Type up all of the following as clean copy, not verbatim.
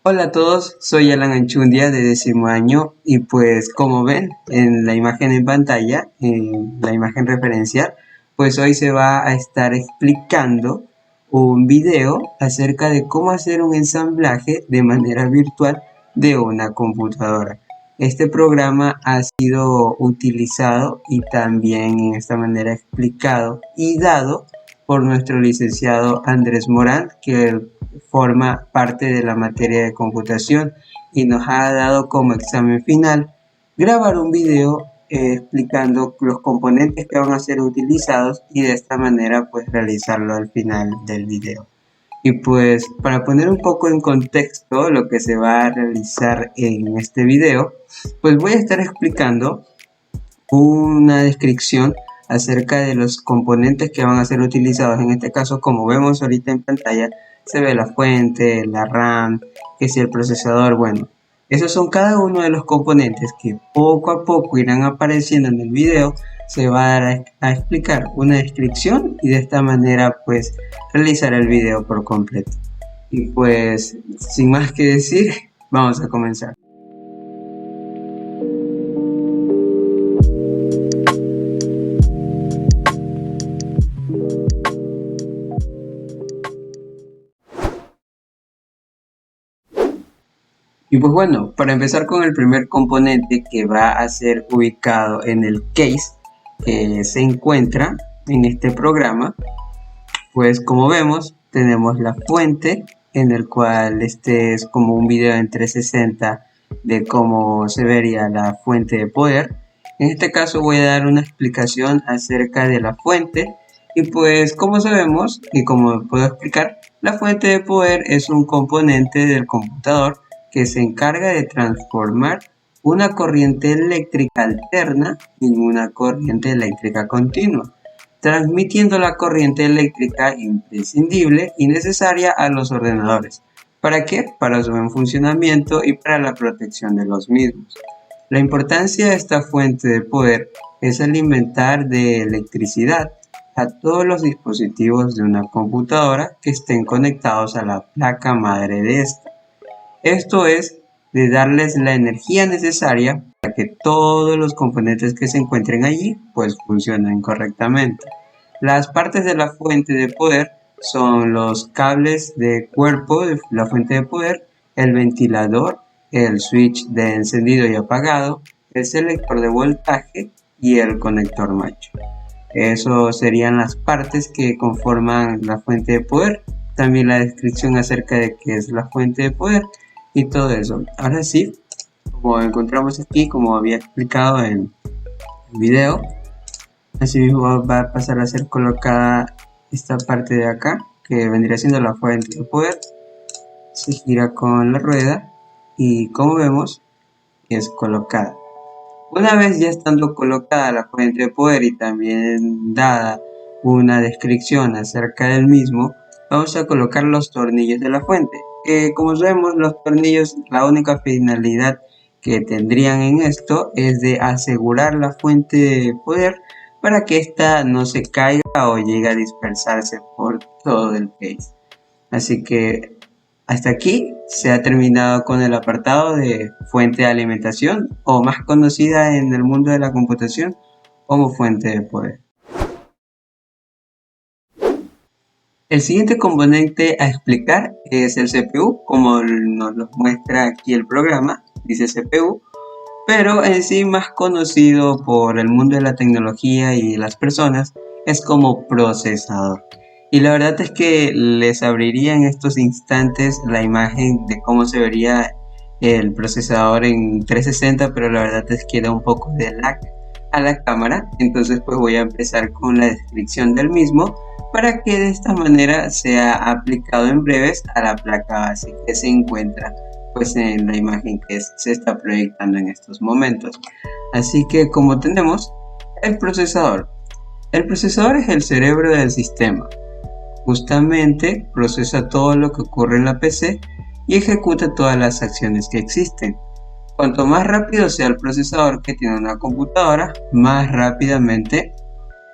Hola a todos, soy Alan Anchundia de 10º año y pues como ven en la imagen en pantalla, en la imagen referencial, pues hoy se va a estar explicando un video acerca de cómo hacer un ensamblaje de manera virtual de una computadora. Este programa ha sido utilizado y también en esta manera explicado y dado por nuestro licenciado Andrés Morán, que forma parte de la materia de computación y nos ha dado como examen final grabar un video explicando los componentes que van a ser utilizados y de esta manera pues realizarlo al final del video. Y pues para poner un poco en contexto lo que se va a realizar en este video, pues voy a estar explicando una descripción acerca de los componentes que van a ser utilizados. En este caso, como vemos ahorita en pantalla, se ve la fuente, la RAM, que es el procesador. Bueno, esos son cada uno de los componentes que poco a poco irán apareciendo en el video. Se va a explicar una descripción y de esta manera pues realizar el video por completo. Y pues sin más que decir, vamos a comenzar. Y pues bueno, para empezar con el primer componente que va a ser ubicado en el case que se encuentra en este programa, pues como vemos tenemos la fuente en el cual este es como un video en 360 de cómo se vería la fuente de poder. En este caso voy a dar una explicación acerca de la fuente y pues como sabemos y como puedo explicar, la fuente de poder es un componente del computador que se encarga de transformar una corriente eléctrica alterna en una corriente eléctrica continua, transmitiendo la corriente eléctrica imprescindible y necesaria a los ordenadores. ¿Para qué? Para su buen funcionamiento y para la protección de los mismos. La importancia de esta fuente de poder es alimentar de electricidad a todos los dispositivos de una computadora que estén conectados a la placa madre de esta. Esto es de darles la energía necesaria para que todos los componentes que se encuentren allí pues funcionen correctamente. Las partes de la fuente de poder son los cables de cuerpo de la fuente de poder, el ventilador, el switch de encendido y apagado, el selector de voltaje y el conector macho. Eso serían las partes que conforman la fuente de poder. También la descripción acerca de qué es la fuente de poder y todo eso. Ahora sí, como encontramos aquí, como había explicado en el video, así mismo va a pasar a ser colocada esta parte de acá, que vendría siendo la fuente de poder. Se gira con la rueda y como vemos es colocada. Una vez ya estando colocada la fuente de poder y también dada una descripción acerca del mismo, vamos a colocar los tornillos de la fuente. Como sabemos, los tornillos, la única finalidad que tendrían en esto es de asegurar la fuente de poder para que ésta no se caiga o llegue a dispersarse por todo el case. Así que hasta aquí se ha terminado con el apartado de fuente de alimentación, o más conocida en el mundo de la computación como fuente de poder. El siguiente componente a explicar es el CPU, como nos lo muestra aquí el programa, dice CPU, pero en sí más conocido por el mundo de la tecnología y las personas es como procesador. Y la verdad es que les abriría en estos instantes la imagen de cómo se vería el procesador en 360, pero la verdad es que da un poco de lag a la cámara. Entonces pues voy a empezar con la descripción del mismo para que de esta manera sea aplicado en breves a la placa base que se encuentra pues en la imagen que se está proyectando en estos momentos. Así que como tenemos el procesador es el cerebro del sistema. Justamente procesa todo lo que ocurre en la PC y ejecuta todas las acciones que existen. Cuanto más rápido sea el procesador que tiene una computadora, más rápidamente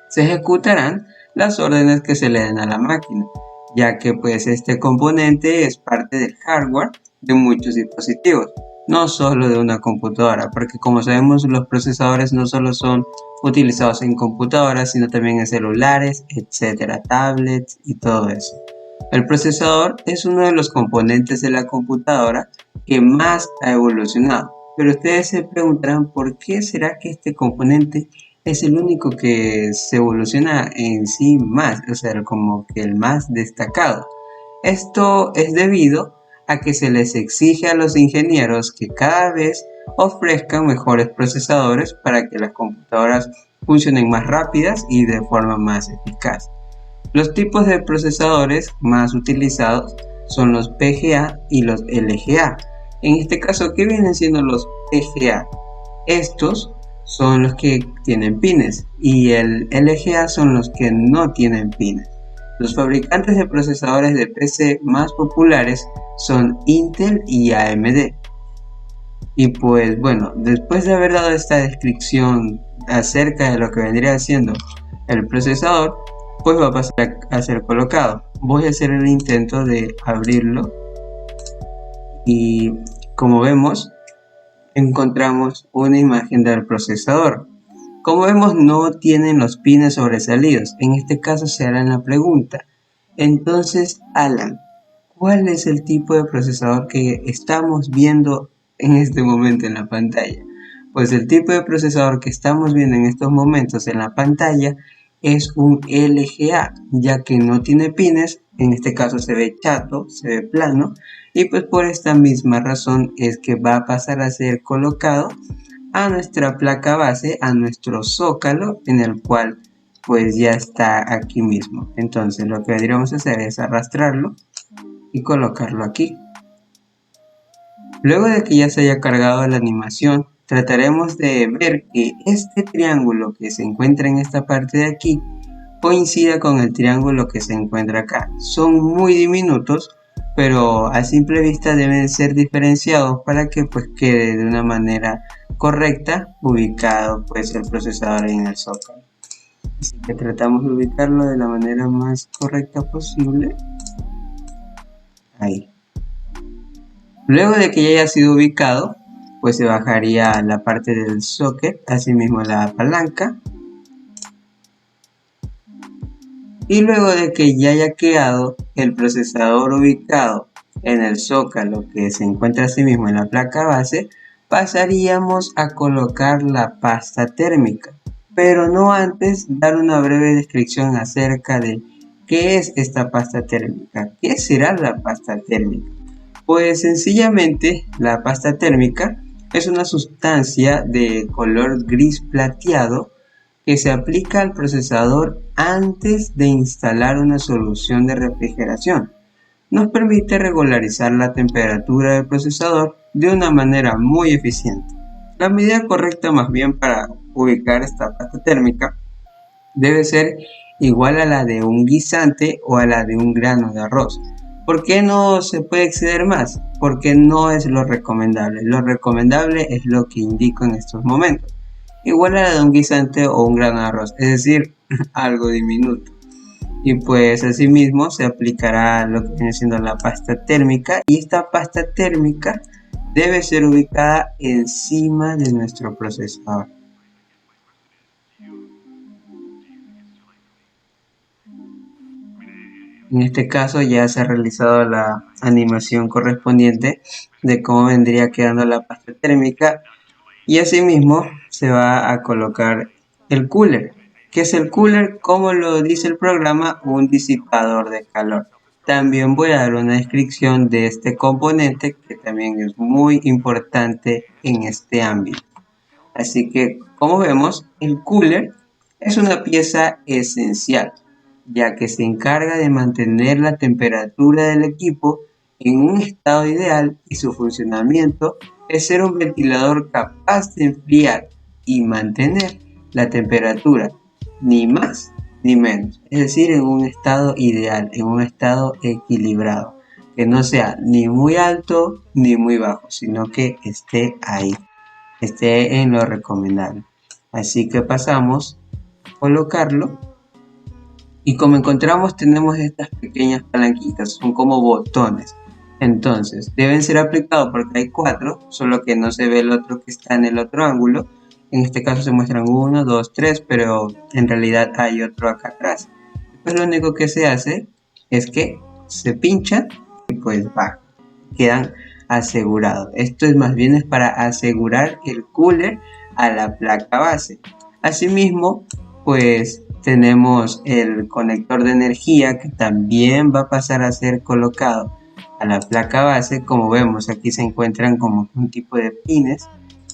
se ejecutarán las órdenes que se le den a la máquina, ya que pues este componente es parte del hardware de muchos dispositivos, no solo de una computadora, porque como sabemos los procesadores no solo son utilizados en computadoras, sino también en celulares, etcétera, tablets y todo eso. El procesador es uno de los componentes de la computadora que más ha evolucionado, pero ustedes se preguntarán por qué será que este componente es el único que se evoluciona en sí más, o sea, como que el más destacado. Esto es debido a que se les exige a los ingenieros que cada vez ofrezcan mejores procesadores para que las computadoras funcionen más rápidas y de forma más eficaz. Los tipos de procesadores más utilizados son los PGA y los LGA. En este caso, ¿qué vienen siendo los PGA? Estos son los que tienen pines y el LGA son los que no tienen pines. Los fabricantes de procesadores de PC más populares son Intel y AMD. Y pues bueno, después de haber dado esta descripción acerca de lo que vendría siendo el procesador, pues va a pasar a ser colocado. Voy a hacer el intento de abrirlo y como vemos encontramos una imagen del procesador. Como vemos no tienen los pines sobresalidos. En este caso se hará la pregunta. Entonces, Alan, ¿cuál es el tipo de procesador que estamos viendo en este momento en la pantalla? Pues el tipo de procesador que estamos viendo en estos momentos en la pantalla es un LGA, ya que no tiene pines, en este caso se ve chato, se ve plano, y pues por esta misma razón es que va a pasar a ser colocado a nuestra placa base, a nuestro zócalo, en el cual pues ya está aquí mismo. Entonces lo que deberíamos hacer es arrastrarlo y colocarlo aquí. Luego de que ya se haya cargado la animación, trataremos de ver que este triángulo que se encuentra en esta parte de aquí coincida con el triángulo que se encuentra acá. Son muy diminutos, pero a simple vista deben ser diferenciados para que pues quede de una manera correcta ubicado pues el procesador en el zócalo. Así que tratamos de ubicarlo de la manera más correcta posible. Ahí. Luego de que ya haya sido ubicado, pues se bajaría la parte del socket, asimismo la palanca. Y luego de que ya haya quedado el procesador ubicado en el zócalo que se encuentra asimismo en la placa base, pasaríamos a colocar la pasta térmica. Pero no antes dar una breve descripción acerca de qué es esta pasta térmica. ¿Qué será la pasta térmica? Pues sencillamente la pasta térmica es una sustancia de color gris plateado que se aplica al procesador antes de instalar una solución de refrigeración. Nos permite regularizar la temperatura del procesador de una manera muy eficiente. La medida correcta más bien para ubicar esta pasta térmica debe ser igual a la de un guisante o a la de un grano de arroz. ¿Por qué no se puede exceder más? Porque no es lo recomendable. Lo recomendable es lo que indico en estos momentos. Igual a la de un guisante o un grano de arroz, es decir, algo diminuto. Y pues asimismo se aplicará lo que viene siendo la pasta térmica, y esta pasta térmica debe ser ubicada encima de nuestro procesador. En este caso ya se ha realizado la animación correspondiente de cómo vendría quedando la pasta térmica, y asimismo se va a colocar el cooler. ¿Qué es el cooler? Como lo dice el programa, un disipador de calor. También voy a dar una descripción de este componente que también es muy importante en este ámbito. Así que, como vemos, el cooler es una pieza esencial, ya que se encarga de mantener la temperatura del equipo en un estado ideal, y su funcionamiento es ser un ventilador capaz de enfriar y mantener la temperatura, ni más ni menos, es decir, en un estado ideal, en un estado equilibrado, que no sea ni muy alto ni muy bajo, sino que esté ahí, esté en lo recomendable. Así que pasamos a colocarlo, y como encontramos tenemos estas pequeñas palanquitas, son como botones. Entonces, deben ser aplicados porque hay 4, solo que no se ve el otro que está en el otro ángulo. En este caso se muestran 1, 2, 3, pero en realidad hay otro acá atrás. Pues lo único que se hace es que se pinchan y pues va, quedan asegurados. Esto es más bien es para asegurar el cooler a la placa base. Asimismo, pues tenemos el conector de energía que también va a pasar a ser colocado a la placa base. Como vemos, aquí se encuentran como un tipo de pines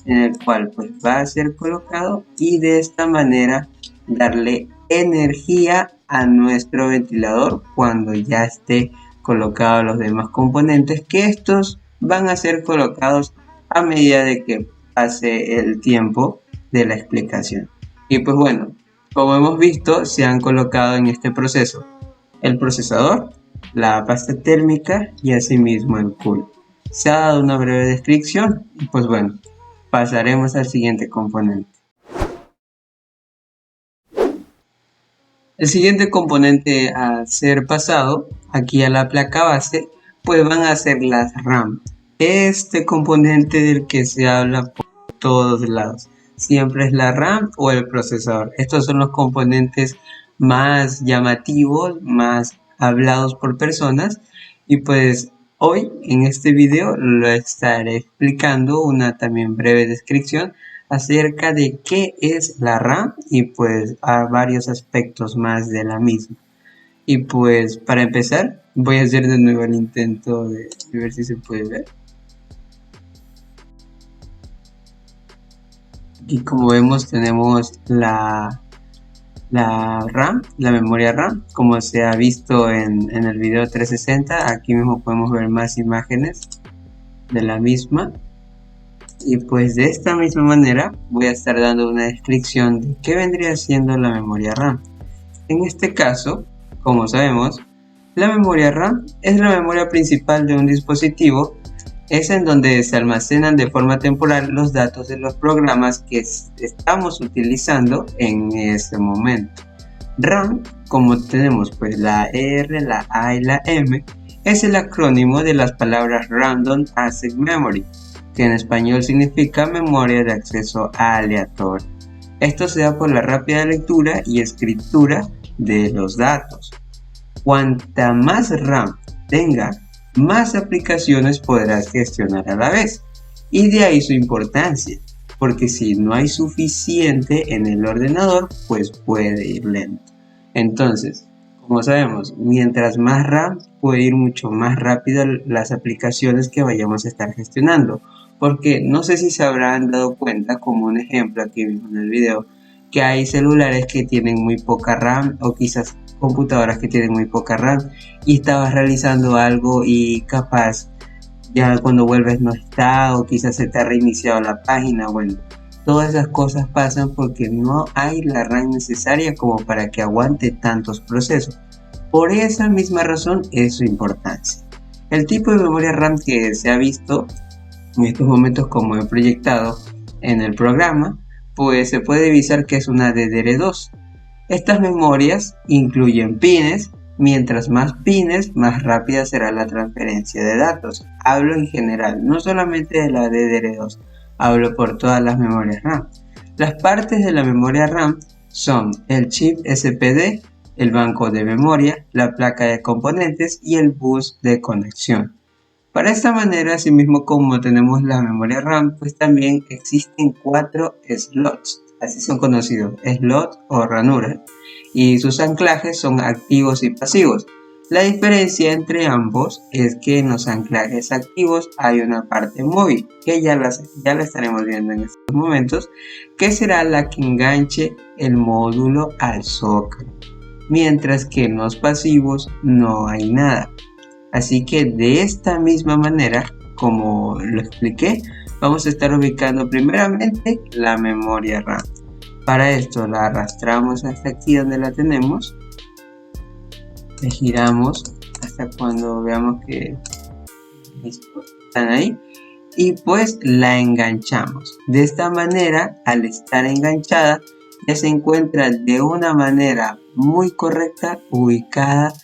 en el cual pues va a ser colocado y de esta manera darle energía a nuestro ventilador cuando ya esté colocado los demás componentes, que estos van a ser colocados a medida de que pase el tiempo de la explicación. Y pues bueno, como hemos visto, se han colocado en este proceso el procesador, la pasta térmica y asimismo el cooler. Se ha dado una breve descripción y pues bueno, pasaremos al siguiente componente. El siguiente componente a ser pasado aquí a la placa base pues van a ser las RAM. Este componente del que se habla por todos lados siempre es la RAM o el procesador. Estos son los componentes más llamativos, más hablados por personas y pues hoy en este video lo estaré explicando una también breve descripción acerca de qué es la RAM y pues a varios aspectos más de la misma. Y pues para empezar voy a hacer de nuevo el intento de ver si se puede ver. Y como vemos tenemos la RAM, la memoria RAM, como se ha visto en el video 360. Aquí mismo podemos ver más imágenes de la misma. Y pues de esta misma manera voy a estar dando una descripción de qué vendría siendo la memoria RAM. En este caso, como sabemos, la memoria RAM es la memoria principal de un dispositivo. Es en donde se almacenan de forma temporal los datos de los programas que estamos utilizando en este momento. RAM, como tenemos pues la R, la A y la M, es el acrónimo de las palabras Random Access Memory, que en español significa memoria de acceso aleatorio. Esto se da por la rápida lectura y escritura de los datos. Cuanta más RAM tenga, más aplicaciones podrás gestionar a la vez. Y de ahí su importancia, porque si no hay suficiente en el ordenador, pues puede ir lento. Entonces, como sabemos, mientras más RAM, puede ir mucho más rápido las aplicaciones que vayamos a estar gestionando. Porque no sé si se habrán dado cuenta, como un ejemplo aquí mismo en el video, que hay celulares que tienen muy poca RAM o quizás computadoras que tienen muy poca RAM y estabas realizando algo y capaz ya cuando vuelves no está o quizás se te ha reiniciado la página. Bueno, todas esas cosas pasan porque no hay la RAM necesaria como para que aguante tantos procesos. Por esa misma razón es su importancia. El tipo de memoria RAM que se ha visto en estos momentos como he proyectado en el programa, pues se puede divisar que es una DDR2. Estas memorias incluyen pines, mientras más pines, más rápida será la transferencia de datos. Hablo en general, no solamente de la DDR2, hablo por todas las memorias RAM. Las partes de la memoria RAM son el chip SPD, el banco de memoria, la placa de componentes y el bus de conexión. Para esta manera, así mismo como tenemos la memoria RAM, pues también existen 4 slots, así son conocidos, slot o ranuras, y sus anclajes son activos y pasivos. La diferencia entre ambos es que en los anclajes activos hay una parte móvil, que ya la estaremos viendo en estos momentos, que será la que enganche el módulo al zócalo, mientras que en los pasivos no hay nada. Así que de esta misma manera, como lo expliqué, vamos a estar ubicando primeramente la memoria RAM. Para esto la arrastramos hasta aquí donde la tenemos, la giramos hasta cuando veamos que listo, están ahí y pues la enganchamos. De esta manera, al estar enganchada, ya se encuentra de una manera muy correcta ubicada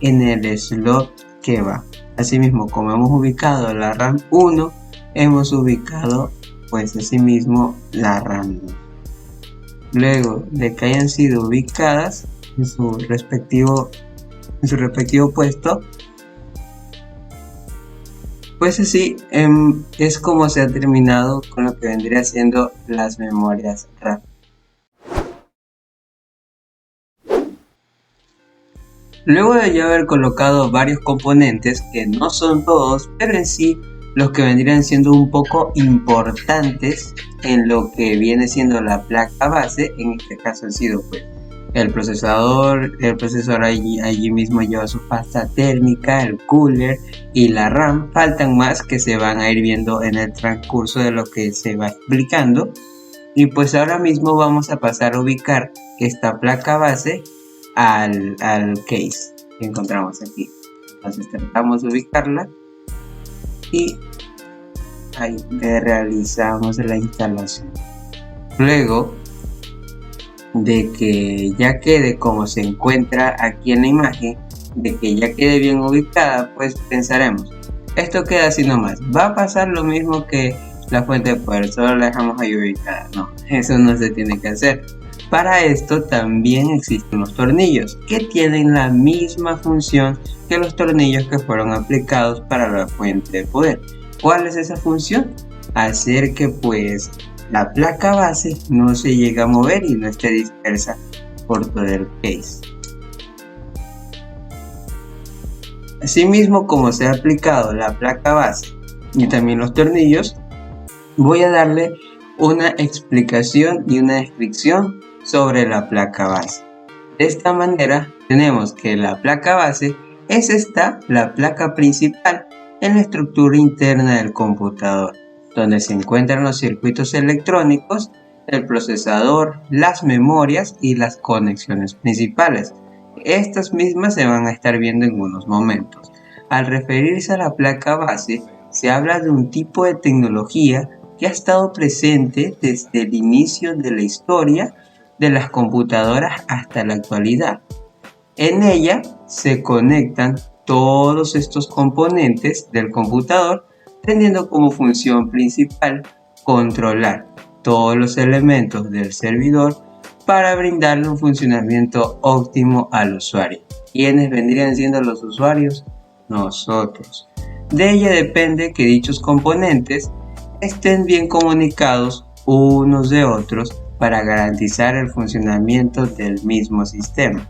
en el slot que va. Asimismo, como hemos ubicado la RAM 1, hemos ubicado pues asimismo la RAM 2. Luego de que hayan sido ubicadas en su respectivo puesto, pues así es como se ha terminado con lo que vendría siendo las memorias RAM. Luego de ya haber colocado varios componentes, que no son todos, pero en sí los que vendrían siendo un poco importantes en lo que viene siendo la placa base, en este caso ha sido pues el procesador allí mismo lleva su pasta térmica, el cooler y la RAM. Faltan más que se van a ir viendo en el transcurso de lo que se va explicando. Y pues ahora mismo vamos a pasar a ubicar esta placa base al case que encontramos aquí. Entonces tratamos de ubicarla y ahí realizamos la instalación. Luego de que ya quede como se encuentra aquí en la imagen, de que ya quede bien ubicada, pues pensaremos, esto queda así nomás, va a pasar lo mismo que la fuente de poder, solo la dejamos ahí ubicada. No, eso no se tiene que hacer. Para esto también existen los tornillos que tienen la misma función que los tornillos que fueron aplicados para la fuente de poder. ¿Cuál es esa función? Hacer que pues la placa base no se llegue a mover y no esté dispersa por todo el case. Asimismo, como se ha aplicado la placa base y también los tornillos, voy a darle una explicación y una descripción sobre la placa base. De esta manera tenemos que la placa base es la placa principal en la estructura interna del computador, donde se encuentran los circuitos electrónicos, el procesador, las memorias y las conexiones principales. Estas mismas se van a estar viendo en unos momentos. Al referirse a la placa base, se habla de un tipo de tecnología que ha estado presente desde el inicio de la historia de las computadoras hasta la actualidad. En ella se conectan todos estos componentes del computador, teniendo como función principal controlar todos los elementos del servidor para brindarle un funcionamiento óptimo al usuario. ¿Quiénes vendrían siendo los usuarios? Nosotros. De ella depende que dichos componentes estén bien comunicados unos de otros para garantizar el funcionamiento del mismo sistema.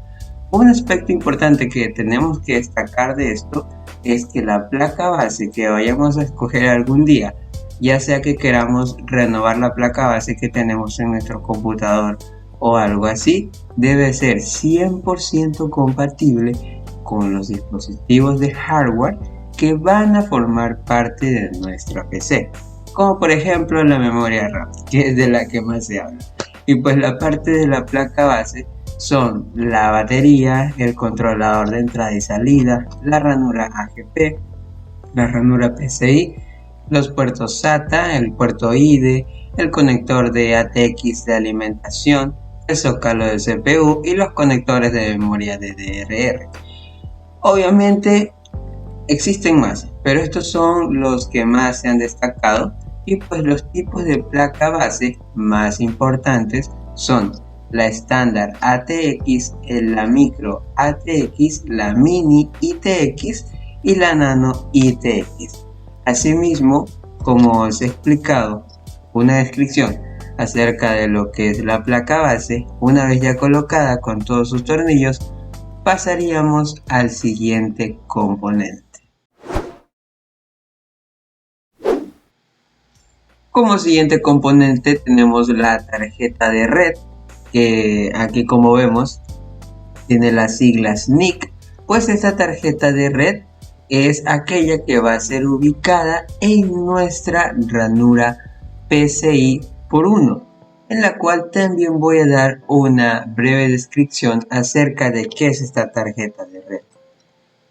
Un aspecto importante que tenemos que destacar de esto es que la placa base que vayamos a escoger algún día, ya sea que queramos renovar la placa base que tenemos en nuestro computador o algo así, debe ser 100% compatible con los dispositivos de hardware que van a formar parte de nuestra PC, como por ejemplo la memoria RAM, que es de la que más se habla. Y pues la parte de la placa base son la batería, el controlador de entrada y salida, la ranura AGP, la ranura PCI, los puertos SATA, el puerto IDE, el conector de ATX de alimentación, el zócalo de CPU y los conectores de memoria DDR. Obviamente existen más, pero estos son los que más se han destacado. Y pues los tipos de placa base más importantes son la estándar ATX, la micro ATX, la mini ITX y la nano ITX. Asimismo, como os he explicado una descripción acerca de lo que es la placa base, una vez ya colocada con todos sus tornillos, pasaríamos al siguiente componente. Como siguiente componente tenemos la tarjeta de red, que aquí como vemos tiene las siglas NIC. Pues esta tarjeta de red es aquella que va a ser ubicada en nuestra ranura PCI por 1, en la cual también voy a dar una breve descripción acerca de qué es esta tarjeta de red.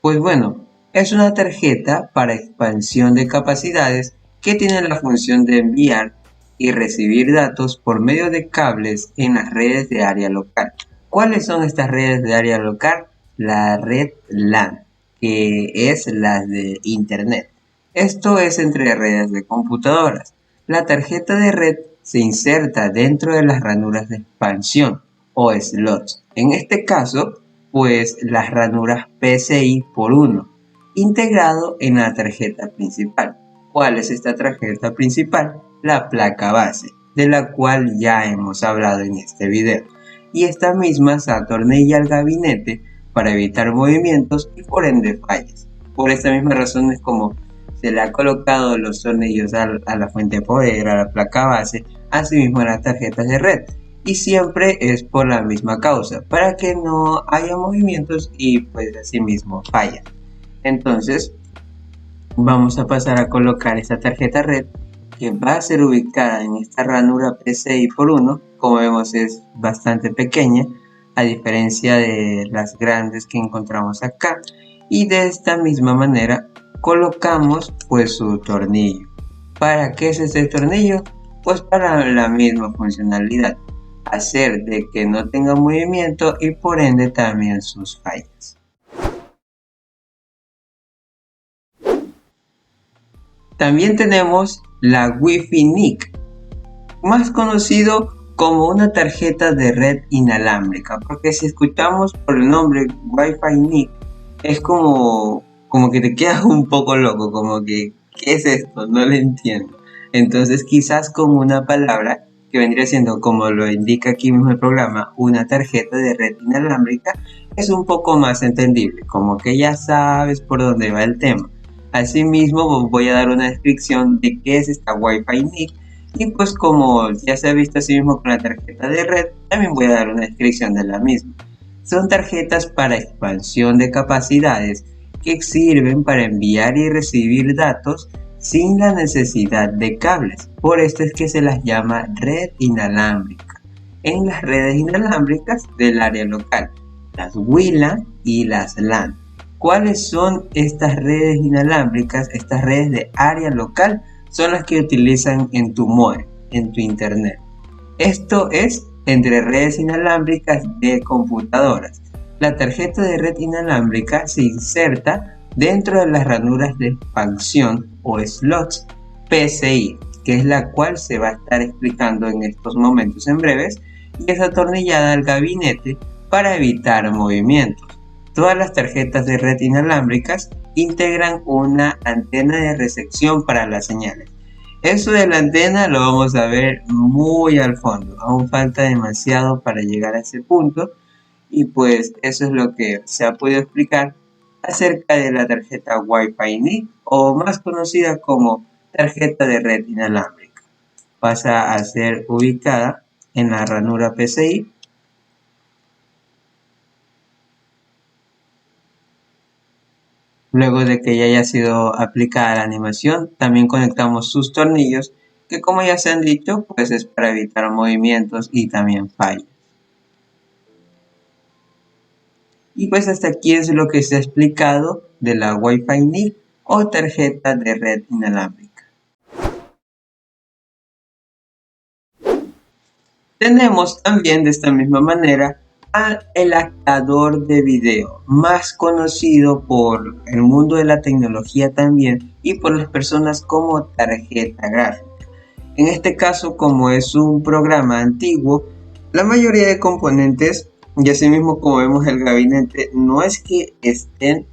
Pues bueno, es una tarjeta para expansión de capacidades que tiene la función de enviar y recibir datos por medio de cables en las redes de área local. ¿Cuáles son estas redes de área local? La red LAN, que es la de Internet. Esto es entre redes de computadoras. La tarjeta de red se inserta dentro de las ranuras de expansión o slots. En este caso, pues las ranuras PCI por 1, integrado en la tarjeta principal. ¿Cuál es esta tarjeta principal? La placa base, de la cual ya hemos hablado en este video. Y esta misma se atornilla al gabinete para evitar movimientos y por ende fallas. Por esta misma razón es como se le ha colocado los tornillos a la fuente de poder, a la placa base, asimismo a las tarjetas de red. Y siempre es por la misma causa, para que no haya movimientos y pues asimismo fallas. Entonces vamos a pasar a colocar esta tarjeta red, que va a ser ubicada en esta ranura PCI por 1. Como vemos es bastante pequeña, a diferencia de las grandes que encontramos acá. Y de esta misma manera colocamos pues su tornillo. ¿Para qué es este tornillo? Pues para la misma funcionalidad, hacer de que no tenga movimiento y por ende también sus fallas. También tenemos la Wi-Fi NIC, más conocido como una tarjeta de red inalámbrica, porque si escuchamos por el nombre Wi-Fi NIC es como que te quedas un poco loco, como que ¿qué es esto? No lo entiendo. Entonces quizás con una palabra que vendría siendo, como lo indica aquí mismo el programa, una tarjeta de red inalámbrica, es un poco más entendible, como que ya sabes por dónde va el tema. Asimismo voy a dar una descripción de qué es esta Wi-Fi NIC y pues como ya se ha visto así mismo con la tarjeta de red, también voy a dar una descripción de la misma. Son tarjetas para expansión de capacidades que sirven para enviar y recibir datos sin la necesidad de cables. Por esto es que se las llama red inalámbrica. En las redes inalámbricas del área local, las WLAN y las LAN. ¿Cuáles son estas redes inalámbricas? Estas redes de área local son las que utilizan en tu modem, en tu internet. Esto es entre redes inalámbricas de computadoras. La tarjeta de red inalámbrica se inserta dentro de las ranuras de expansión o slots PCI, que es la cual se va a estar explicando en estos momentos en breves, y es atornillada al gabinete para evitar movimientos. Todas las tarjetas de red inalámbricas integran una antena de recepción para las señales. Eso de la antena lo vamos a ver muy al fondo, aún falta demasiado para llegar a ese punto y pues eso es lo que se ha podido explicar acerca de la tarjeta Wi-Fi NIC o más conocida como tarjeta de red inalámbrica. Pasa a ser ubicada en la ranura PCI. Luego de que ya haya sido aplicada la animación, también conectamos sus tornillos, que como ya se han dicho, pues es para evitar movimientos y también fallas. Y pues hasta aquí es lo que se ha explicado de la Wi-Fi NIC o tarjeta de red inalámbrica. Tenemos también de esta misma manera el adaptador de video, más conocido por el mundo de la tecnología también y por las personas como tarjeta gráfica. En este caso, como es un programa antiguo, la mayoría de componentes, y así mismo como vemos el gabinete, no es que estén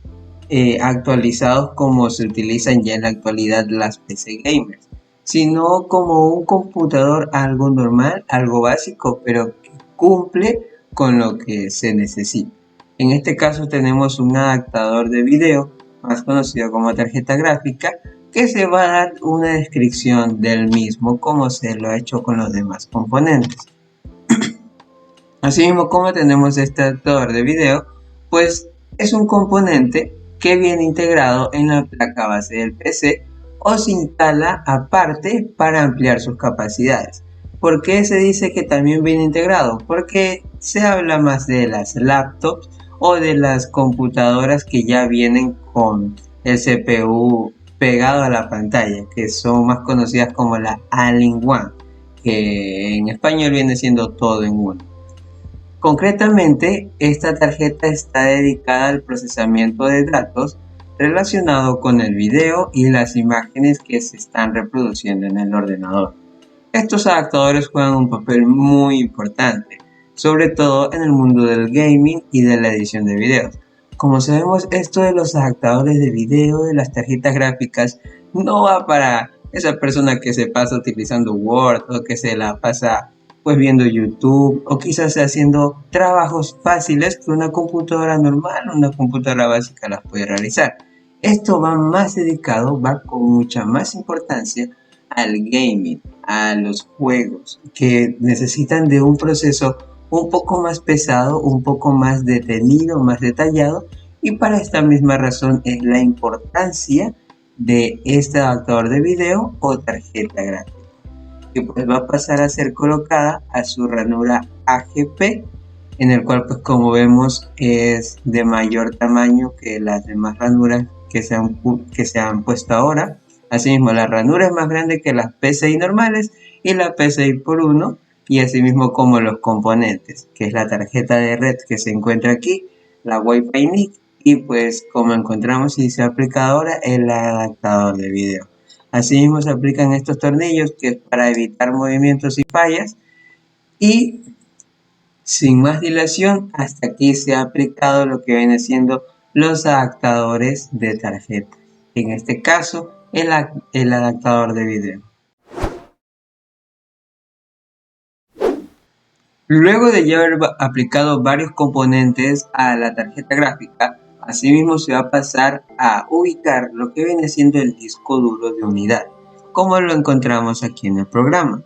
actualizados como se utilizan ya en la actualidad las PC gamers, sino como un computador algo normal, algo básico, pero que cumple con lo que se necesita. En este caso tenemos un adaptador de video, más conocido como tarjeta gráfica, que se va a dar una descripción del mismo como se lo ha hecho con los demás componentes. Asimismo, como tenemos este adaptador de video, pues es un componente que viene integrado en la placa base del PC o se instala aparte para ampliar sus capacidades. ¿Por qué se dice que también viene integrado? Porque se habla más de las laptops o de las computadoras que ya vienen con el CPU pegado a la pantalla, que son más conocidas como la All-in-One, que en español viene siendo todo en uno. Concretamente, esta tarjeta está dedicada al procesamiento de datos relacionado con el video y las imágenes que se están reproduciendo en el ordenador. Estos adaptadores juegan un papel muy importante, sobre todo en el mundo del gaming y de la edición de videos. Como sabemos, esto de los adaptadores de video, de las tarjetas gráficas, no va para esa persona que se pasa utilizando Word o que se la pasa pues viendo YouTube o quizás haciendo trabajos fáciles que una computadora normal, una computadora básica las puede realizar. Esto va más dedicado, va con mucha más importancia al gaming, a los juegos que necesitan de un proceso un poco más pesado, un poco más detenido, más detallado, y para esta misma razón es la importancia de este adaptador de video o tarjeta gráfica, que pues va a pasar a ser colocada a su ranura AGP, en el cual pues como vemos es de mayor tamaño que las demás ranuras que se han puesto ahora. Asimismo, la ranura es más grande que las PCI normales y la PCI por 1, y asimismo como los componentes, que es la tarjeta de red que se encuentra aquí, la Wi-Fi NIC, y pues como encontramos y se aplica ahora el adaptador de video. Asimismo se aplican estos tornillos que es para evitar movimientos y fallas, y sin más dilación, hasta aquí se ha aplicado lo que viene siendo los adaptadores de tarjeta. En este caso, el adaptador de video. Luego de ya haber aplicado varios componentes a la tarjeta gráfica, asimismo se va a pasar a ubicar lo que viene siendo el disco duro de unidad, como lo encontramos aquí en el programa.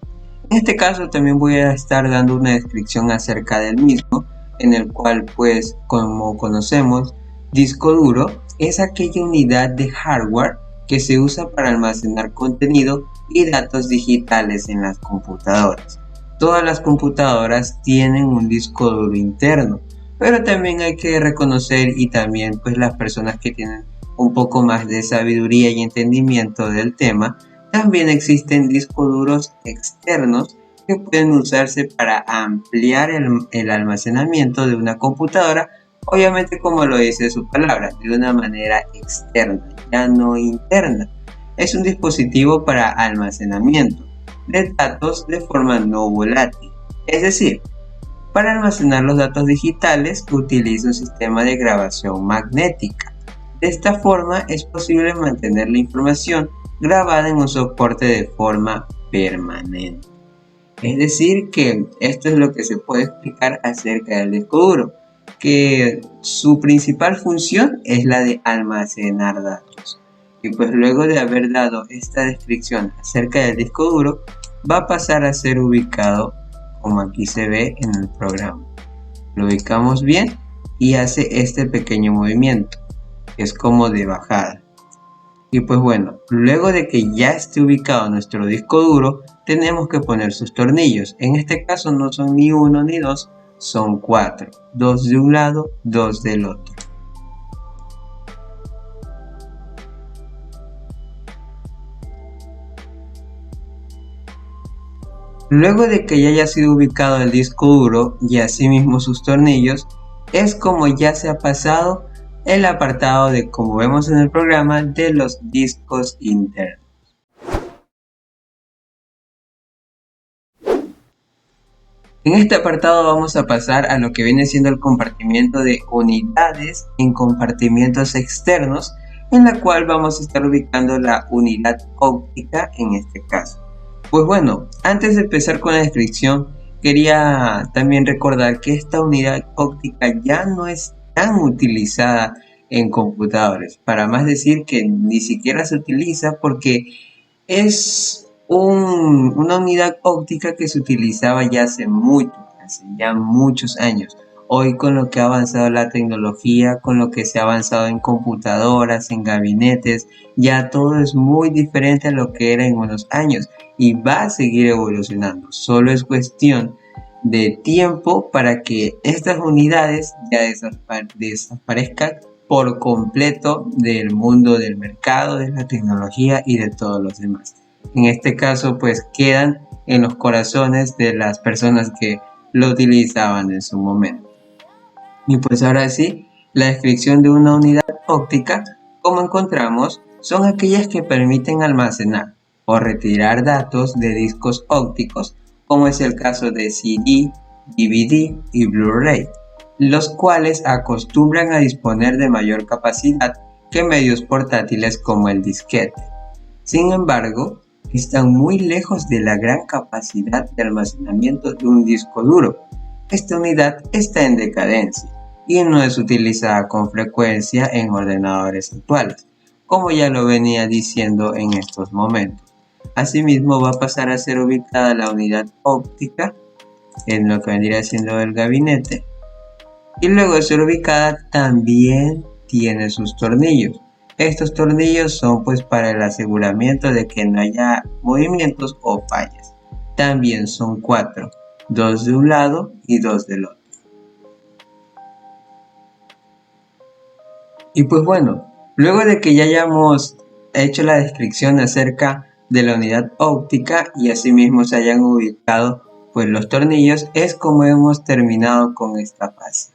En este caso también voy a estar dando una descripción acerca del mismo, en el cual pues como conocemos, disco duro es aquella unidad de hardware que se usa para almacenar contenido y datos digitales en las computadoras. Todas las computadoras tienen un disco duro interno, pero también hay que reconocer, y también pues las personas que tienen un poco más de sabiduría y entendimiento del tema, también existen discos duros externos que pueden usarse para ampliar el almacenamiento de una computadora, obviamente como lo dice su palabra, de una manera externa, ya no interna. Es un dispositivo para almacenamiento de datos de forma no volátil, es decir, para almacenar los datos digitales utiliza un sistema de grabación magnética. De esta forma es posible mantener la información grabada en un soporte de forma permanente. Es decir, que esto es lo que se puede explicar acerca del disco duro, que su principal función es la de almacenar datos. Y pues luego de haber dado esta descripción acerca del disco duro, va a pasar a ser ubicado como aquí se ve en el programa. Lo ubicamos bien y hace este pequeño movimiento, que es como de bajada. Y pues bueno, luego de que ya esté ubicado nuestro disco duro, tenemos que poner sus tornillos. En este caso no son ni uno ni dos, son 4. 2 de un lado, 2 del otro. Luego de que ya haya sido ubicado el disco duro y asimismo sus tornillos, es como ya se ha pasado el apartado de, como vemos en el programa, de los discos internos. En este apartado vamos a pasar a lo que viene siendo el compartimiento de unidades en compartimientos externos, en la cual vamos a estar ubicando la unidad óptica en este caso. Pues bueno, antes de empezar con la descripción, quería también recordar que esta unidad óptica ya no es tan utilizada en computadores. Para más decir que ni siquiera se utiliza porque es una unidad óptica que se utilizaba ya hace muchos años. Hoy con lo que ha avanzado la tecnología, con lo que se ha avanzado en computadoras, en gabinetes, ya todo es muy diferente a lo que era en unos años y va a seguir evolucionando. Solo es cuestión de tiempo para que estas unidades ya desaparezcan por completo del mundo del mercado, de la tecnología y de todos los demás. En este caso pues quedan en los corazones de las personas que lo utilizaban en su momento. Y pues ahora sí, la descripción de una unidad óptica, como encontramos, son aquellas que permiten almacenar o retirar datos de discos ópticos, como es el caso de CD, DVD y Blu-ray, los cuales acostumbran a disponer de mayor capacidad que medios portátiles como el disquete. Sin embargo, están muy lejos de la gran capacidad de almacenamiento de un disco duro. Esta unidad está en decadencia y no es utilizada con frecuencia en ordenadores actuales, como ya lo venía diciendo en estos momentos. Asimismo, va a pasar a ser ubicada la unidad óptica en lo que vendría siendo el gabinete, y luego de ser ubicada también tiene sus tornillos. Estos tornillos son pues para el aseguramiento de que no haya movimientos o fallas. También son 4, 2 de un lado y 2 del otro. Y pues bueno, luego de que ya hayamos hecho la descripción acerca de la unidad óptica y asimismo se hayan ubicado pues los tornillos, es como hemos terminado con esta fase.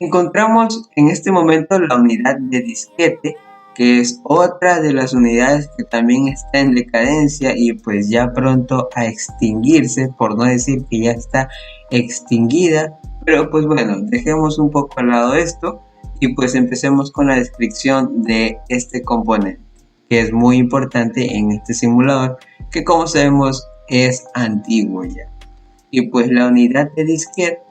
Encontramos en este momento la unidad de disquete, que es otra de las unidades que también está en decadencia y pues ya pronto a extinguirse, por no decir que ya está extinguida. Pero pues bueno, dejemos un poco al lado esto y pues empecemos con la descripción de este componente, que es muy importante en este simulador, que como sabemos es antiguo ya. Y pues la unidad de disquete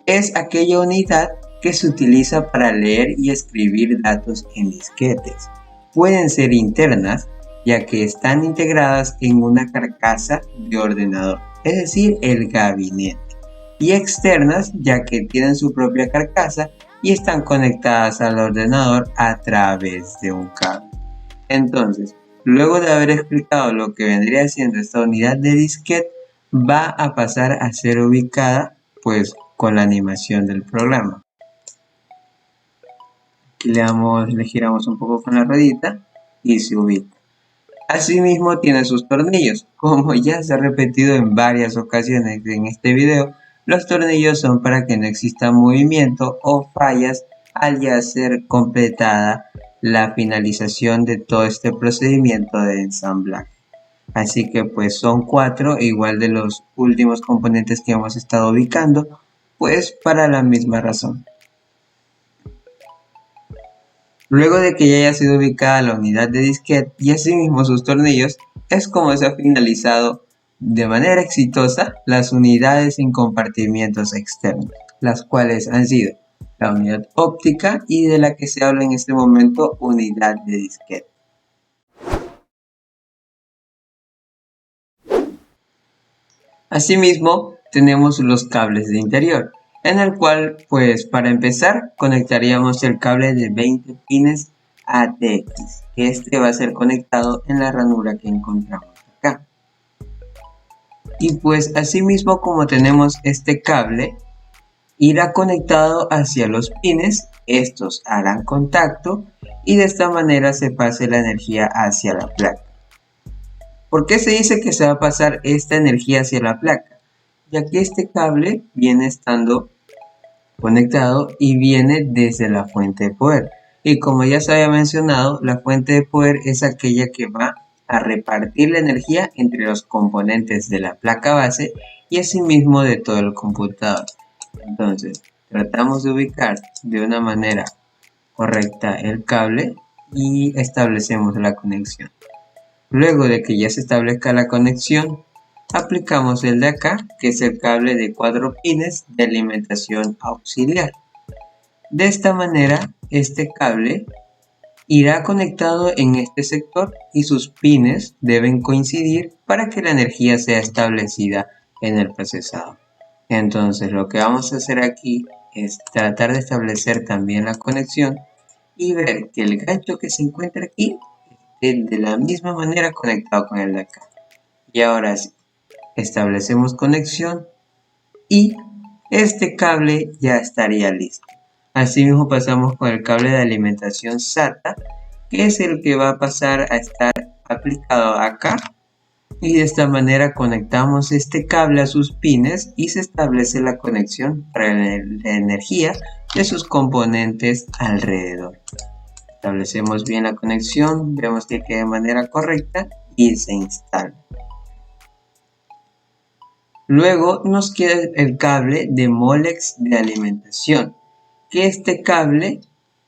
es aquella unidad que se utiliza para leer y escribir datos en disquetes. Pueden ser internas, ya que están integradas en una carcasa de ordenador, es decir, el gabinete, y externas, ya que tienen su propia carcasa y están conectadas al ordenador a través de un cable. Entonces, luego de haber explicado lo que vendría siendo esta unidad de disquete, va a pasar a ser ubicada pues con la animación del programa. Aquí le giramos un poco con la ruedita y se ubica. Asimismo tiene sus tornillos. Como ya se ha repetido en varias ocasiones en este video, los tornillos son para que no exista movimiento o fallas al ya ser completada la finalización de todo este procedimiento de ensamblaje. Así que pues son 4, igual de los últimos componentes que hemos estado ubicando, pues para la misma razón. Luego de que ya haya sido ubicada la unidad de disquete y asimismo sus tornillos, es como se ha finalizado de manera exitosa las unidades sin compartimientos externos, las cuales han sido la unidad óptica y de la que se habla en este momento, unidad de disquete. Asimismo, tenemos los cables de interior, en el cual, pues para empezar, conectaríamos el cable de 20 pines ATX, que este va a ser conectado en la ranura que encontramos acá. Y pues asimismo, como tenemos este cable, irá conectado hacia los pines, estos harán contacto y de esta manera se pase la energía hacia la placa. ¿Por qué se dice que se va a pasar esta energía hacia la placa? Ya que este cable viene estando conectado y viene desde la fuente de poder. Y como ya se había mencionado, la fuente de poder es aquella que va a repartir la energía entre los componentes de la placa base y asimismo de todo el computador. Entonces, tratamos de ubicar de una manera correcta el cable y establecemos la conexión. Luego de que ya se establezca la conexión, aplicamos el de acá, que es el cable de 4 pines de alimentación auxiliar. De esta manera, este cable irá conectado en este sector y sus pines deben coincidir para que la energía sea establecida en el procesador. Entonces, lo que vamos a hacer aquí es tratar de establecer también la conexión y ver que el gancho que se encuentra aquí de la misma manera conectado con el de acá. Y ahora sí, establecemos conexión y este cable ya estaría listo. Asimismo pasamos con el cable de alimentación SATA, que es el que va a pasar a estar aplicado acá Y de esta manera conectamos este cable a sus pines y se establece la conexión para la energía de sus componentes alrededor. Establecemos bien la conexión, vemos que quede de manera correcta y se instala. Luego nos queda el cable de Molex de alimentación, que este cable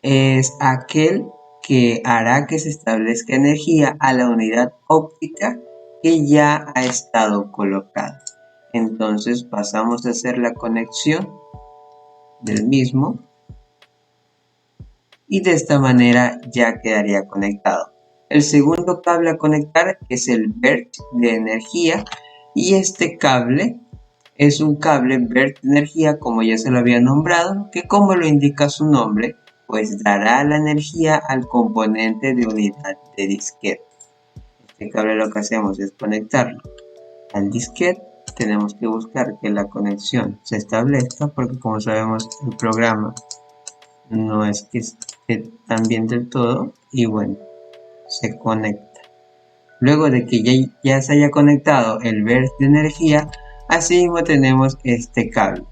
es aquel que hará que se establezca energía a la unidad óptica que ya ha estado colocada. Entonces pasamos a hacer la conexión del mismo y de esta manera ya quedaría conectado. El segundo cable a conectar es el BERT de energía y este cable es un cable BERT de energía, como ya se lo había nombrado, que como lo indica su nombre, pues dará la energía al componente de unidad de disquete. Este cable lo que hacemos es conectarlo al disquete. Tenemos que buscar que la conexión se establezca porque como sabemos el programa no es que esté tan bien del todo y bueno, se conecta. Luego de que ya se haya conectado el BERT de energía, asimismo tenemos este cable.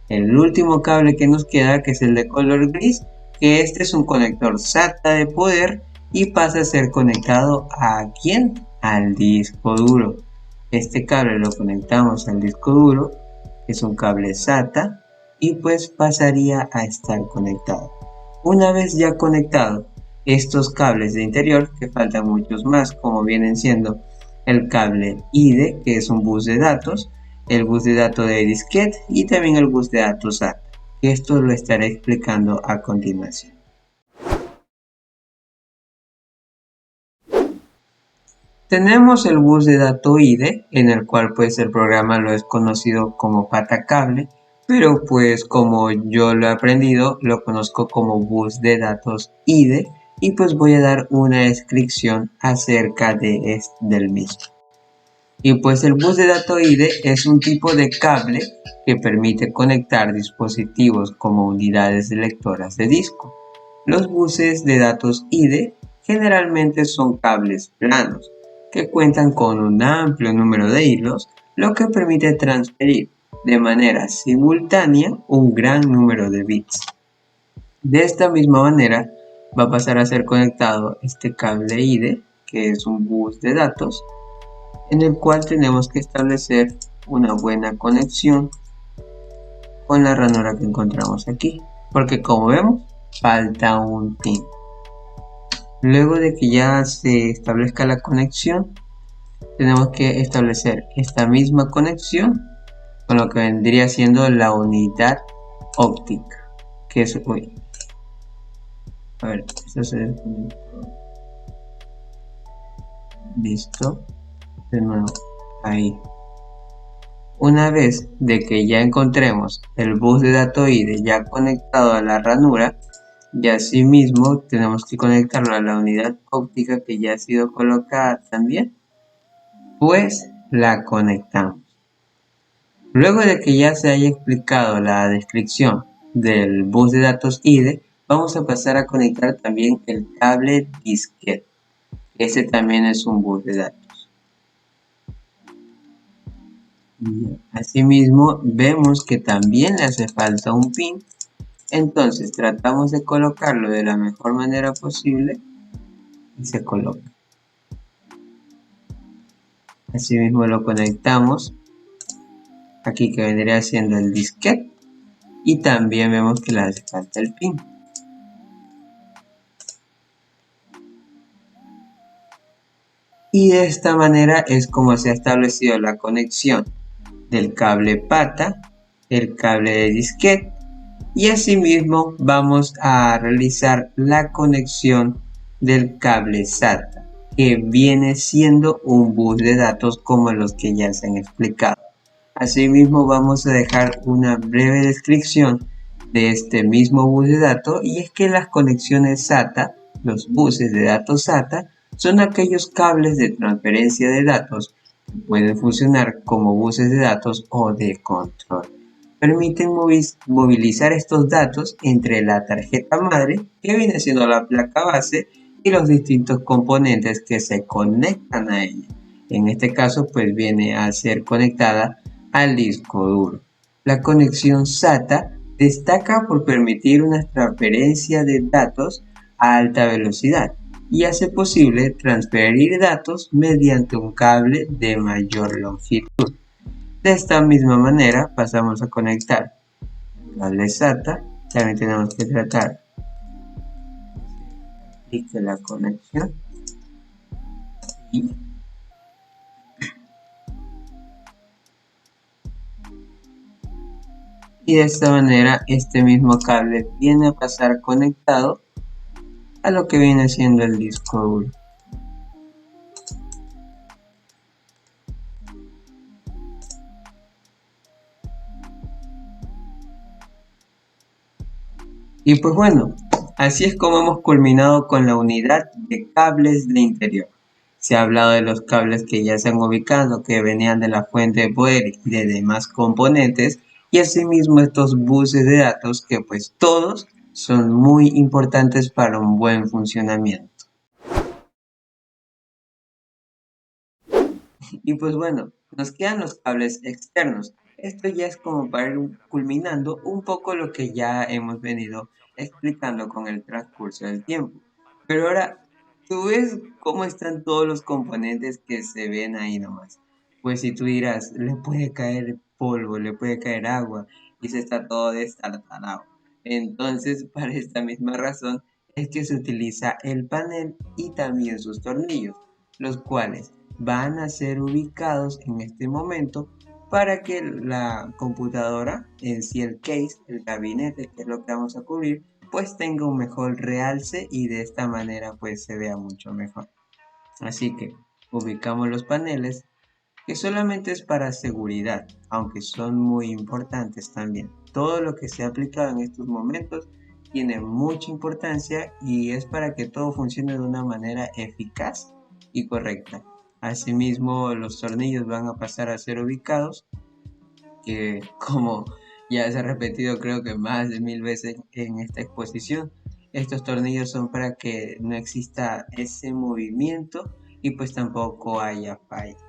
El último cable que nos queda, que es el de color gris, que este es un conector SATA de poder y pasa a ser conectado ¿a quién? Al disco duro. Este cable lo conectamos al disco duro, que es un cable SATA, y pues pasaría a estar conectado. Una vez ya conectado, estos cables de interior, que faltan muchos más, como vienen siendo el cable IDE, que es un bus de datos, el bus de datos de disquete y también el bus de datos SATA. Esto lo estaré explicando a continuación. Tenemos el bus de datos IDE, en el cual pues el programa lo es conocido como pata cable, pero pues como yo lo he aprendido, lo conozco como bus de datos IDE y pues voy a dar una descripción acerca del mismo. Y pues el bus de datos IDE es un tipo de cable que permite conectar dispositivos como unidades de lectoras de disco. Los buses de datos IDE generalmente son cables planos que cuentan con un amplio número de hilos, lo que permite transferir de manera simultánea un gran número de bits. De esta misma manera va a pasar a ser conectado este cable IDE, que es un bus de datos, en el cual tenemos que establecer una buena conexión con la ranura que encontramos aquí, porque como vemos falta un pin. Luego de que ya se establezca la conexión, tenemos que establecer esta misma conexión con lo que vendría siendo la unidad óptica, que es a ver, esto se desconectó. Listo, de nuevo ahí. Una vez de que ya encontremos el bus de datos IDE ya conectado a la ranura, y asimismo tenemos que conectarlo a la unidad óptica que ya ha sido colocada también, pues la conectamos. Luego de que ya se haya explicado la descripción del bus de datos IDE, vamos a pasar a conectar también el cable disquete. Este también es un bus de datos. Asimismo, vemos que también le hace falta un pin. Entonces tratamos de colocarlo de la mejor manera posible y se coloca. Asimismo lo conectamos aquí, que vendría siendo el disquete, y también vemos que le hace falta el pin. Y de esta manera es como se ha establecido la conexión del cable pata, el cable de disquete, y asimismo vamos a realizar la conexión del cable SATA, que viene siendo un bus de datos como los que ya se han explicado. Asimismo vamos a dejar una breve descripción de este mismo bus de datos, y es que las conexiones SATA, los buses de datos SATA, son aquellos cables de transferencia de datos que pueden funcionar como buses de datos o de control. Permiten movilizar estos datos entre la tarjeta madre, que viene siendo la placa base, y los distintos componentes que se conectan a ella. En este caso, pues viene a ser conectada al disco duro. La conexión SATA destaca por permitir una transferencia de datos a alta velocidad y hace posible transferir datos mediante un cable de mayor longitud. De esta misma manera pasamos a conectar el cable SATA. También tenemos que tratar de la conexión y de esta manera este mismo cable viene a pasar conectado a lo que viene siendo el disco duro. Y pues bueno, así es como hemos culminado con la unidad de cables de interior. Se ha hablado de los cables que ya se han ubicado, que venían de la fuente de poder y de demás componentes, y asimismo estos buses de datos que pues todos son muy importantes para un buen funcionamiento. Y pues bueno, nos quedan los cables externos. Esto ya es como para ir culminando un poco lo que ya hemos venido explicando con el transcurso del tiempo. Pero ahora, ¿tú ves cómo están todos los componentes que se ven ahí nomás? Pues si tú dirás, le puede caer polvo, le puede caer agua y se está todo destartalado. Entonces, para esta misma razón es que se utiliza el panel y también sus tornillos, los cuales van a ser ubicados en este momento para que la computadora, en sí el case, el gabinete, que es lo que vamos a cubrir, pues tenga un mejor realce y de esta manera pues se vea mucho mejor. Así que ubicamos los paneles, que solamente es para seguridad, aunque son muy importantes también. Todo lo que se ha aplicado en estos momentos tiene mucha importancia y es para que todo funcione de una manera eficaz y correcta. Asimismo, los tornillos van a pasar a ser ubicados, que como ya se ha repetido creo que más de 1000 veces en esta exposición, estos tornillos son para que no exista ese movimiento y pues tampoco haya fallas.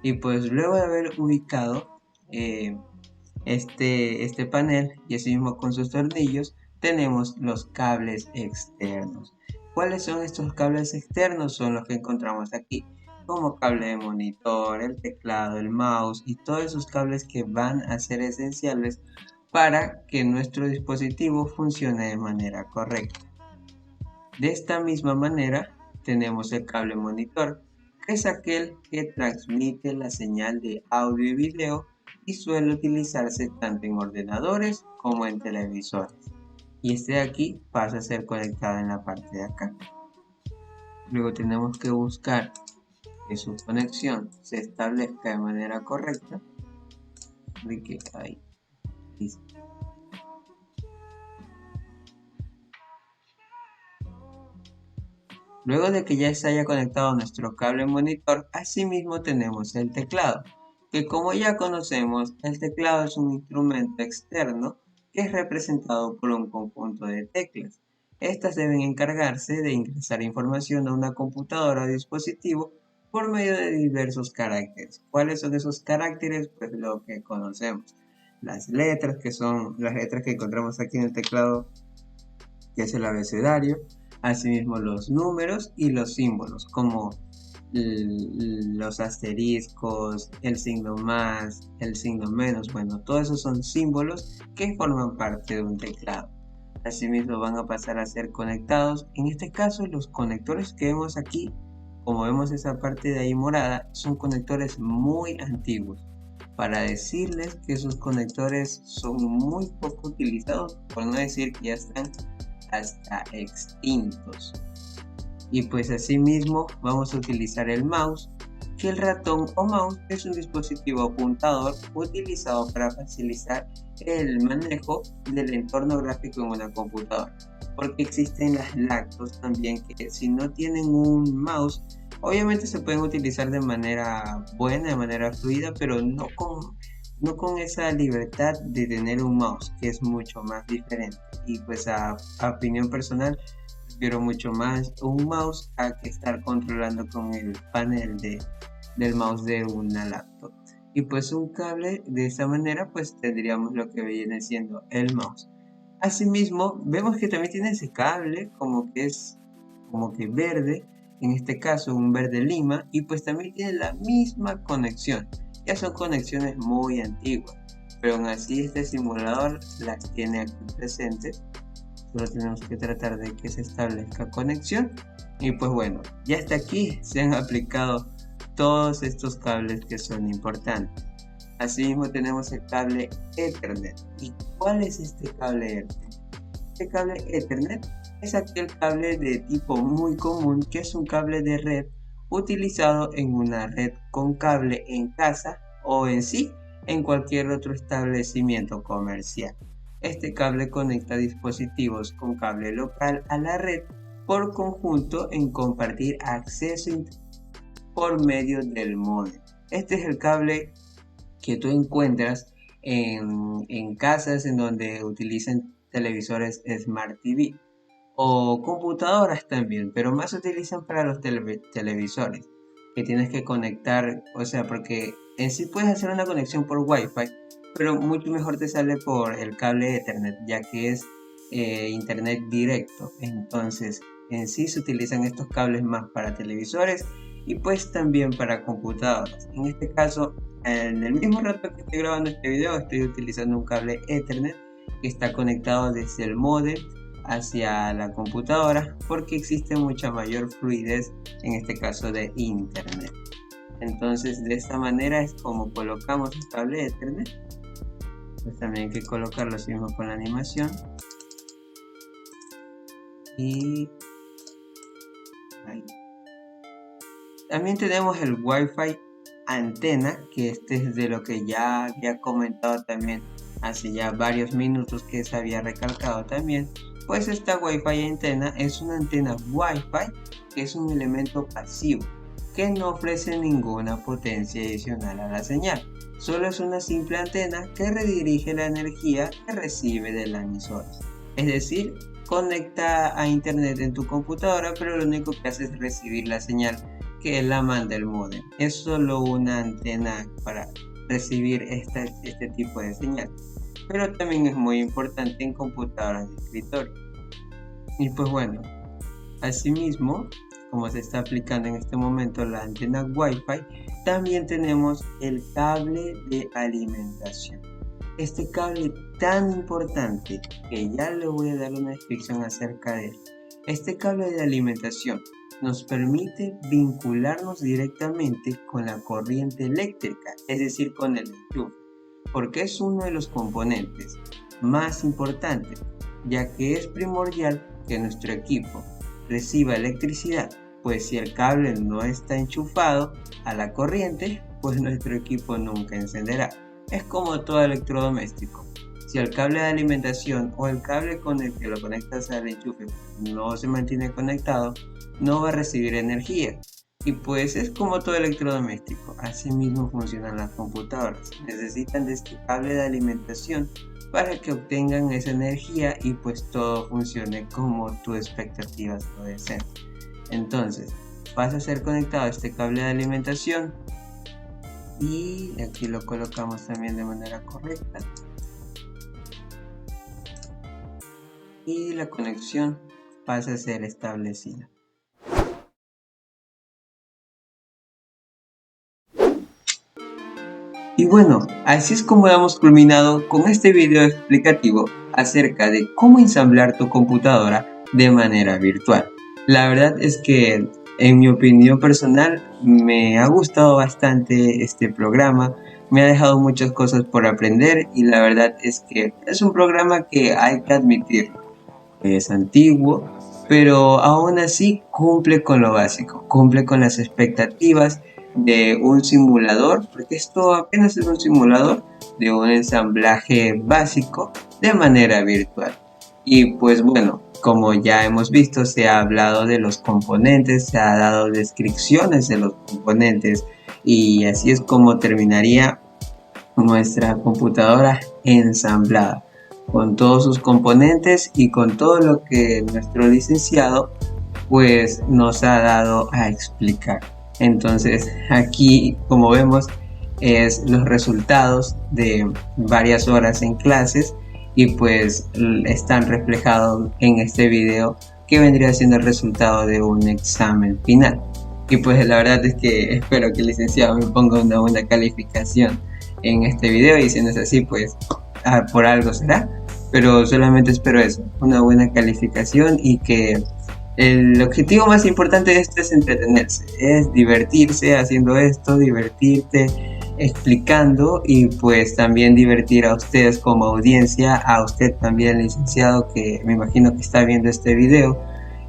Y pues luego de haber ubicado este panel y así mismo con sus tornillos, tenemos los cables externos. ¿Cuáles son estos cables externos? Son los que encontramos aquí, como cable de monitor, el teclado, el mouse y todos esos cables que van a ser esenciales para que nuestro dispositivo funcione de manera correcta. De esta misma manera tenemos el cable monitor, que es aquel que transmite la señal de audio y video y suele utilizarse tanto en ordenadores como en televisores. Y este de aquí pasa a ser conectado en la parte de acá. Luego tenemos que buscar que su conexión se establezca de manera correcta. De que ahí, listo. Luego de que ya se haya conectado nuestro cable monitor, asimismo tenemos el teclado, que como ya conocemos, el teclado es un instrumento externo que es representado por un conjunto de teclas. Estas deben encargarse de ingresar información a una computadora o dispositivo por medio de diversos caracteres. ¿Cuáles son esos caracteres? Pues lo que conocemos. Las letras, que son las letras que encontramos aquí en el teclado, que es el abecedario. Asimismo los números y los símbolos, como los asteriscos, el signo más, el signo menos, bueno, todos esos son símbolos que forman parte de un teclado. Asimismo van a pasar a ser conectados. En este caso los conectores que vemos aquí, como vemos esa parte de ahí morada, son conectores muy antiguos. Para decirles que esos conectores son muy poco utilizados, por no decir que ya están hasta extintos. Y pues asimismo vamos a utilizar el mouse, que el ratón o mouse es un dispositivo apuntador utilizado para facilitar el manejo del entorno gráfico en una computadora, porque existen las laptops también que si no tienen un mouse, obviamente se pueden utilizar de manera buena, de manera fluida, pero no con esa libertad de tener un mouse, que es mucho más diferente. Y pues a opinión personal, prefiero mucho más un mouse a que estar controlando con el panel del mouse de una laptop. Y pues un cable de esa manera pues tendríamos lo que viene siendo el mouse. Asimismo vemos que también tiene ese cable como que es como que verde, en este caso un verde lima, y pues también tiene la misma conexión. Ya son conexiones muy antiguas, pero aún así este simulador las tiene aquí presentes. Solo tenemos que tratar de que se establezca conexión. Y pues bueno, ya hasta aquí se han aplicado todos estos cables que son importantes. Asimismo tenemos el cable Ethernet. ¿Y cuál es este cable Ethernet? Este cable Ethernet es aquel cable de tipo muy común que es un cable de red utilizado en una red con cable en casa o en sí en cualquier otro establecimiento comercial. Este cable conecta dispositivos con cable local a la red por conjunto en compartir acceso por medio del módem. Este es el cable que tú encuentras en casas en donde utilizan televisores Smart TV o computadoras también, pero más se utilizan para los televisores que tienes que conectar, o sea, porque en sí puedes hacer una conexión por Wi-Fi, pero mucho mejor te sale por el cable Ethernet, ya que es internet directo. Entonces, en sí se utilizan estos cables más para televisores y pues también para computadoras. En este caso, en el mismo rato que estoy grabando este video, estoy utilizando un cable Ethernet que está conectado desde el módem hacia la computadora porque existe mucha mayor fluidez en este caso de internet. Entonces de esta manera es como colocamos el cable Ethernet. Pues también hay que colocarlo así mismo con la animación y ahí. También tenemos el Wi-Fi antena, que este es de lo que ya había comentado también hace ya varios minutos, que se había recalcado también. Pues esta Wi-Fi antena es una antena Wi-Fi que es un elemento pasivo que no ofrece ninguna potencia adicional a la señal. Solo es una simple antena que redirige la energía que recibe de la emisora. Es decir, conecta a internet en tu computadora, pero lo único que hace es recibir la señal que la manda el módem. Es solo una antena para recibir este tipo de señal, pero también es muy importante en computadoras de escritorio. Y pues bueno, asimismo, como se está aplicando en este momento la antena Wi-Fi, también tenemos el cable de alimentación. Este cable tan importante que ya le voy a dar una descripción acerca de él. Este cable de alimentación nos permite vincularnos directamente con la corriente eléctrica, es decir, con el enchufe, porque es uno de los componentes más importantes, ya que es primordial que nuestro equipo reciba electricidad, pues si el cable no está enchufado a la corriente, pues nuestro equipo nunca encenderá. Es como todo electrodoméstico. Si el cable de alimentación o el cable con el que lo conectas al enchufe no se mantiene conectado, no va a recibir energía. Y pues es como todo electrodoméstico. Así mismo funcionan las computadoras. Necesitan de este cable de alimentación para que obtengan esa energía y pues todo funcione como tus expectativas lo desean. Entonces, vas a ser conectado a este cable de alimentación y aquí lo colocamos también de manera correcta. Y la conexión pasa a ser establecida. Y bueno, así es como hemos culminado con este video explicativo acerca de cómo ensamblar tu computadora de manera virtual. La verdad es que en mi opinión personal me ha gustado bastante este programa, me ha dejado muchas cosas por aprender y la verdad es que es un programa que hay que admitirlo. Es antiguo, pero aún así cumple con lo básico, cumple con las expectativas de un simulador, porque esto apenas es un simulador de un ensamblaje básico de manera virtual. Y pues bueno, como ya hemos visto, se ha hablado de los componentes, se ha dado descripciones de los componentes y así es como terminaría nuestra computadora ensamblada, con todos sus componentes y con todo lo que nuestro licenciado pues nos ha dado a explicar. Entonces aquí, como vemos, es los resultados de varias horas en clases y pues están reflejados en este video que vendría siendo el resultado de un examen final. Y pues la verdad es que espero que el licenciado me ponga una buena calificación en este video, y si no es así, pues por algo será, pero solamente espero eso, una buena calificación, y que el objetivo más importante de esto es entretenerse, es divertirse haciendo esto, divertirte explicando, y pues también divertir a ustedes como audiencia, a usted también licenciado que me imagino que está viendo este video.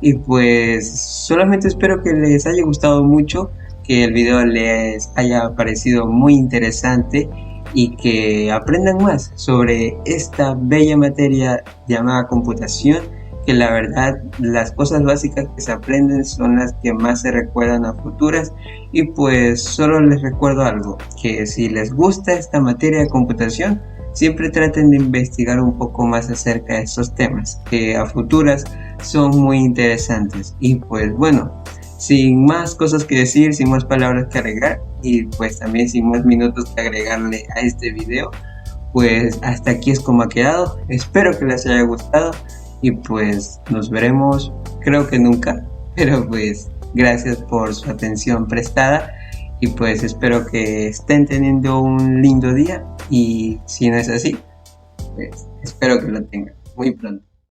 Y pues solamente espero que les haya gustado mucho, que el video les haya parecido muy interesante y que aprendan más sobre esta bella materia llamada computación, que la verdad las cosas básicas que se aprenden son las que más se recuerdan a futuras. Y pues solo les recuerdo algo, que si les gusta esta materia de computación, siempre traten de investigar un poco más acerca de estos temas, que a futuras son muy interesantes. Y pues bueno, sin más cosas que decir, sin más palabras que agregar, y pues también sin más minutos que agregarle a este video, pues hasta aquí es como ha quedado. Espero que les haya gustado y pues nos veremos, creo que nunca, pero pues gracias por su atención prestada, y pues espero que estén teniendo un lindo día, y si no es así, pues espero que lo tengan muy pronto.